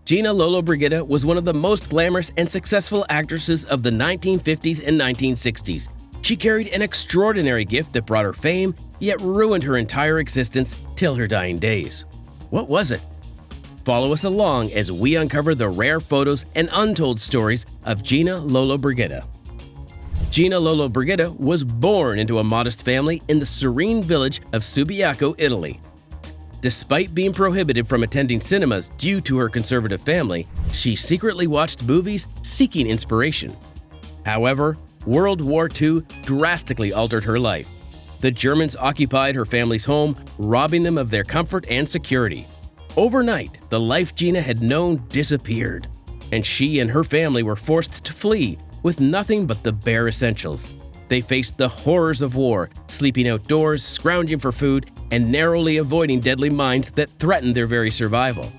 Gina Lollobrigida was one of the most glamorous and successful actresses of the 1950s and 1960s. She carried an extraordinary gift that brought her fame, yet ruined her entire existence till her dying days. What was it? Follow us along as we uncover the rare photos and untold stories of Gina Lollobrigida. Gina Lollobrigida was born into a modest family in the serene village of Subiaco, Italy. Despite being prohibited from attending cinemas due to her conservative family, she secretly watched movies seeking inspiration. However, World War II drastically altered her life. The Germans occupied her family's home, robbing them of their comfort and security. Overnight, the life Gina had known disappeared, and she and her family were forced to flee with nothing but the bare essentials. They faced the horrors of war, sleeping outdoors, scrounging for food, and narrowly avoiding deadly mines that threatened their very survival.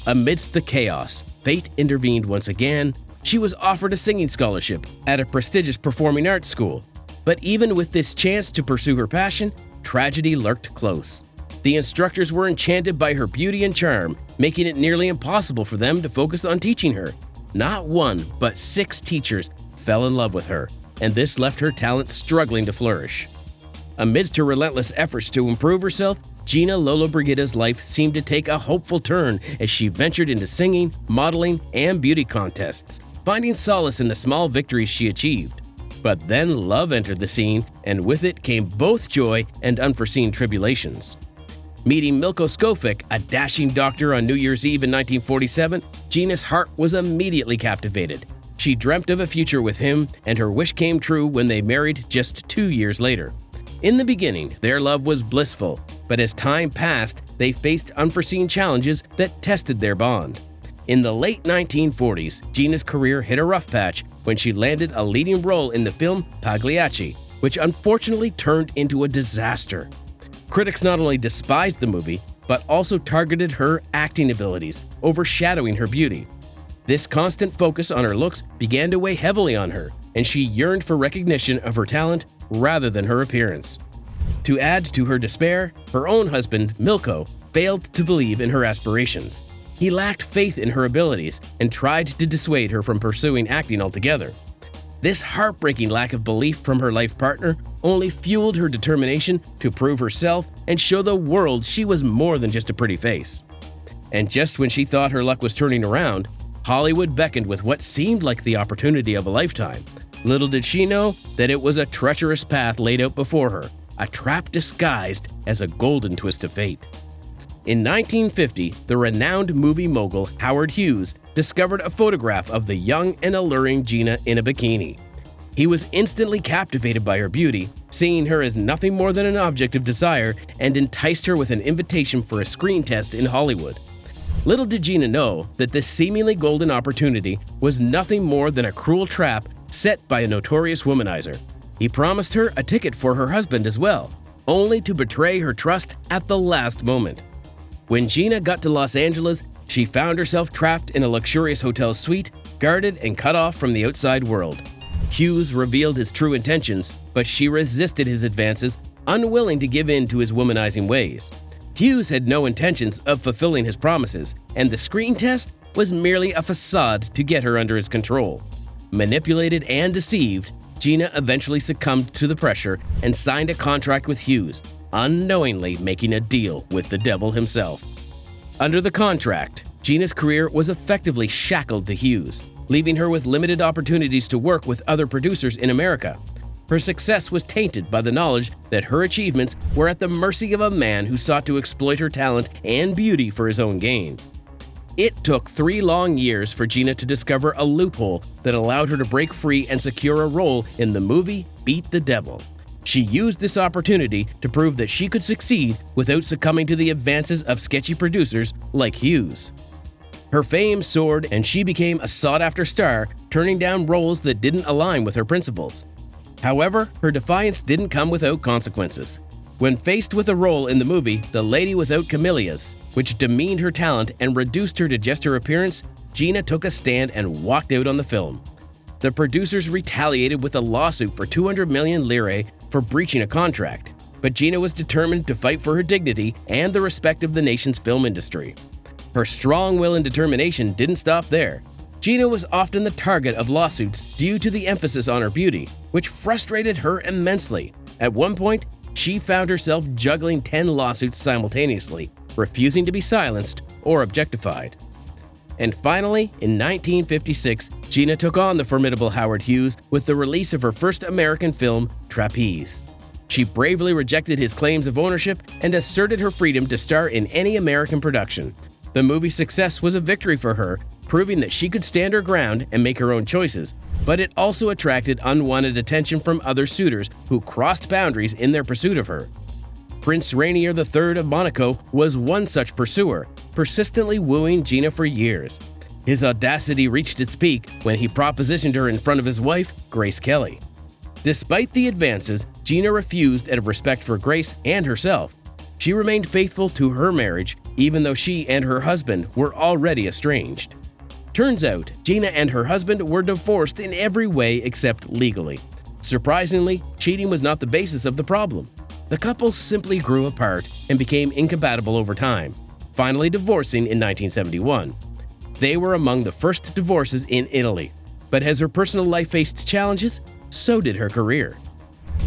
Amidst the chaos, fate intervened once again. She was offered a singing scholarship at a prestigious performing arts school. But even with this chance to pursue her passion, tragedy lurked close. The instructors were enchanted by her beauty and charm, making it nearly impossible for them to focus on teaching her. Not one, but 6 teachers fell in love with her, and this left her talent struggling to flourish. Amidst her relentless efforts to improve herself, Gina Lollobrigida's life seemed to take a hopeful turn as she ventured into singing, modeling, and beauty contests, finding solace in the small victories she achieved. But then love entered the scene, and with it came both joy and unforeseen tribulations. Meeting Milko Skofic, a dashing doctor on New Year's Eve in 1947, Gina's heart was immediately captivated. She dreamt of a future with him, and her wish came true when they married just 2 years later. In the beginning, their love was blissful, but as time passed, they faced unforeseen challenges that tested their bond. In the late 1940s, Gina's career hit a rough patch when she landed a leading role in the film Pagliacci, which unfortunately turned into a disaster. Critics not only despised the movie, but also targeted her acting abilities, overshadowing her beauty. This constant focus on her looks began to weigh heavily on her, and she yearned for recognition of her talent rather than her appearance. To add to her despair, her own husband, Milko, failed to believe in her aspirations. He lacked faith in her abilities and tried to dissuade her from pursuing acting altogether. This heartbreaking lack of belief from her life partner only fueled her determination to prove herself and show the world she was more than just a pretty face. And just when she thought her luck was turning around, Hollywood beckoned with what seemed like the opportunity of a lifetime. Little did she know that it was a treacherous path laid out before her, a trap disguised as a golden twist of fate. In 1950, the renowned movie mogul Howard Hughes discovered a photograph of the young and alluring Gina in a bikini. He was instantly captivated by her beauty, seeing her as nothing more than an object of desire, and enticed her with an invitation for a screen test in Hollywood. Little did Gina know that this seemingly golden opportunity was nothing more than a cruel trap set by a notorious womanizer. He promised her a ticket for her husband as well, only to betray her trust at the last moment. When Gina got to Los Angeles, she found herself trapped in a luxurious hotel suite, guarded and cut off from the outside world. Hughes revealed his true intentions, but she resisted his advances, unwilling to give in to his womanizing ways. Hughes had no intentions of fulfilling his promises, and the screen test was merely a facade to get her under his control. Manipulated and deceived, Gina eventually succumbed to the pressure and signed a contract with Hughes, unknowingly making a deal with the devil himself. Under the contract, Gina's career was effectively shackled to Hughes, leaving her with limited opportunities to work with other producers in America. Her success was tainted by the knowledge that her achievements were at the mercy of a man who sought to exploit her talent and beauty for his own gain. It took 3 long years for Gina to discover a loophole that allowed her to break free and secure a role in the movie Beat the Devil. She used this opportunity to prove that she could succeed without succumbing to the advances of sketchy producers like Hughes. Her fame soared and she became a sought-after star, turning down roles that didn't align with her principles. However, her defiance didn't come without consequences. When faced with a role in the movie The Lady Without Camellias, which demeaned her talent and reduced her to just her appearance, Gina took a stand and walked out on the film. The producers retaliated with a lawsuit for 200 million lire for breaching a contract, but Gina was determined to fight for her dignity and the respect of the nation's film industry. Her strong will and determination didn't stop there. Gina was often the target of lawsuits due to the emphasis on her beauty, which frustrated her immensely. At one point, she found herself juggling 10 lawsuits simultaneously, refusing to be silenced or objectified. And finally, in 1956, Gina took on the formidable Howard Hughes with the release of her first American film, Trapeze. She bravely rejected his claims of ownership and asserted her freedom to star in any American production. The movie's success was a victory for her, proving that she could stand her ground and make her own choices, but it also attracted unwanted attention from other suitors who crossed boundaries in their pursuit of her. Prince Rainier III of Monaco was one such pursuer, persistently wooing Gina for years. His audacity reached its peak when he propositioned her in front of his wife, Grace Kelly. Despite the advances, Gina refused out of respect for Grace and herself. She remained faithful to her marriage, even though she and her husband were already estranged. Turns out, Gina and her husband were divorced in every way except legally. Surprisingly, cheating was not the basis of the problem. The couple simply grew apart and became incompatible over time, finally divorcing in 1971. They were among the first divorces in Italy, but as her personal life faced challenges, so did her career.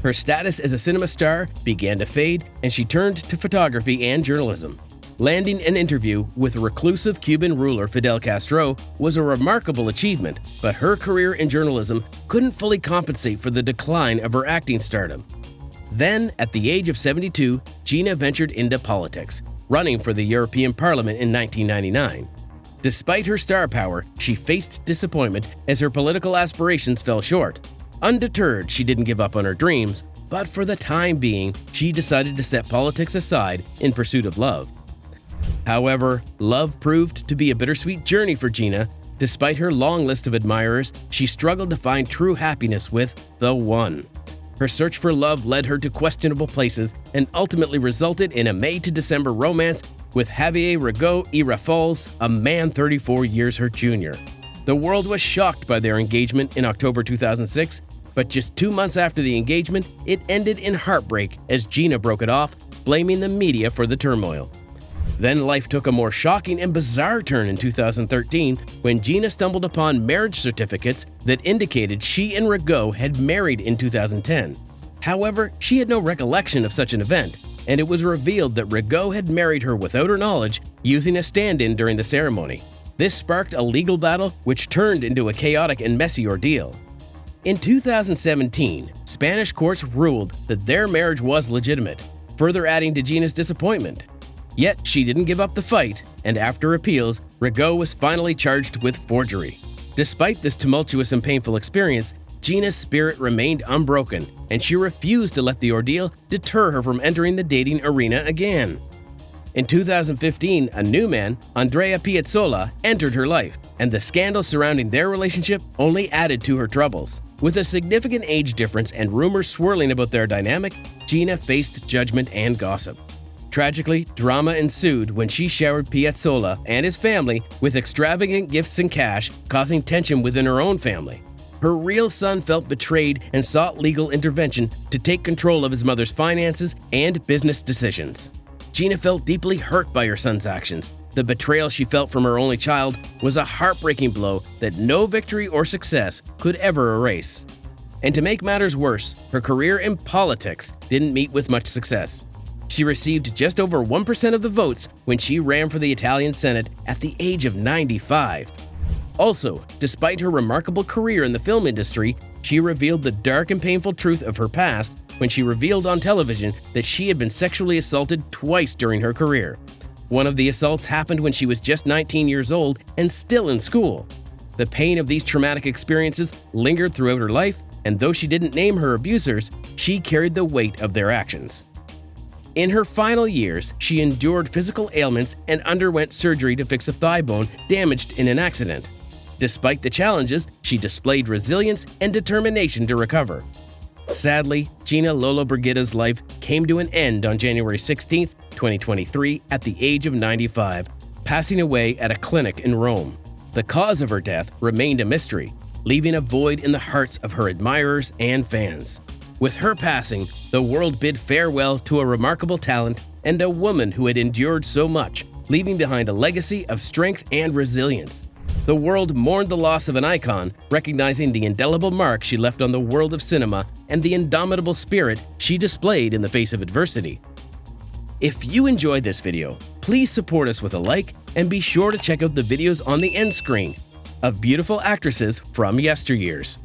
Her status as a cinema star began to fade, and she turned to photography and journalism. Landing an interview with reclusive Cuban ruler Fidel Castro was a remarkable achievement, but her career in journalism couldn't fully compensate for the decline of her acting stardom. Then, at the age of 72, Gina ventured into politics, running for the European Parliament in 1999. Despite her star power, she faced disappointment as her political aspirations fell short. Undeterred, she didn't give up on her dreams, but for the time being, she decided to set politics aside in pursuit of love. However, love proved to be a bittersweet journey for Gina. Despite her long list of admirers, she struggled to find true happiness with the one. Her search for love led her to questionable places and ultimately resulted in a May to December romance with Javier Rigaud y Rafols, a man 34 years her junior. The world was shocked by their engagement in October 2006, but just 2 months after the engagement, it ended in heartbreak as Gina broke it off, blaming the media for the turmoil. Then life took a more shocking and bizarre turn in 2013 when Gina stumbled upon marriage certificates that indicated she and Rigaud had married in 2010. However, she had no recollection of such an event, and it was revealed that Rigaud had married her without her knowledge, using a stand-in during the ceremony. This sparked a legal battle which turned into a chaotic and messy ordeal. In 2017, Spanish courts ruled that their marriage was legitimate, further adding to Gina's disappointment. Yet she didn't give up the fight, and after appeals, Rigaud was finally charged with forgery. Despite this tumultuous and painful experience, Gina's spirit remained unbroken, and she refused to let the ordeal deter her from entering the dating arena again. In 2015, a new man, Andrea Piazzolla, entered her life, and the scandal surrounding their relationship only added to her troubles. With a significant age difference and rumors swirling about their dynamic, Gina faced judgment and gossip. Tragically, drama ensued when she showered Piazzolla and his family with extravagant gifts and cash, causing tension within her own family. Her real son felt betrayed and sought legal intervention to take control of his mother's finances and business decisions. Gina felt deeply hurt by her son's actions. The betrayal she felt from her only child was a heartbreaking blow that no victory or success could ever erase. And to make matters worse, her career in politics didn't meet with much success. She received just over 1% of the votes when she ran for the Italian Senate at the age of 95. Also, despite her remarkable career in the film industry, she revealed the dark and painful truth of her past when she revealed on television that she had been sexually assaulted twice during her career. One of the assaults happened when she was just 19 years old and still in school. The pain of these traumatic experiences lingered throughout her life, and though she didn't name her abusers, she carried the weight of their actions. In her final years, she endured physical ailments and underwent surgery to fix a thigh bone damaged in an accident. Despite the challenges, she displayed resilience and determination to recover. Sadly, Gina Lollobrigida's life came to an end on January 16, 2023, at the age of 95, passing away at a clinic in Rome. The cause of her death remained a mystery, leaving a void in the hearts of her admirers and fans. With her passing, the world bid farewell to a remarkable talent and a woman who had endured so much, leaving behind a legacy of strength and resilience. The world mourned the loss of an icon, recognizing the indelible mark she left on the world of cinema and the indomitable spirit she displayed in the face of adversity. If you enjoyed this video, please support us with a like and be sure to check out the videos on the end screen of beautiful actresses from yesteryears.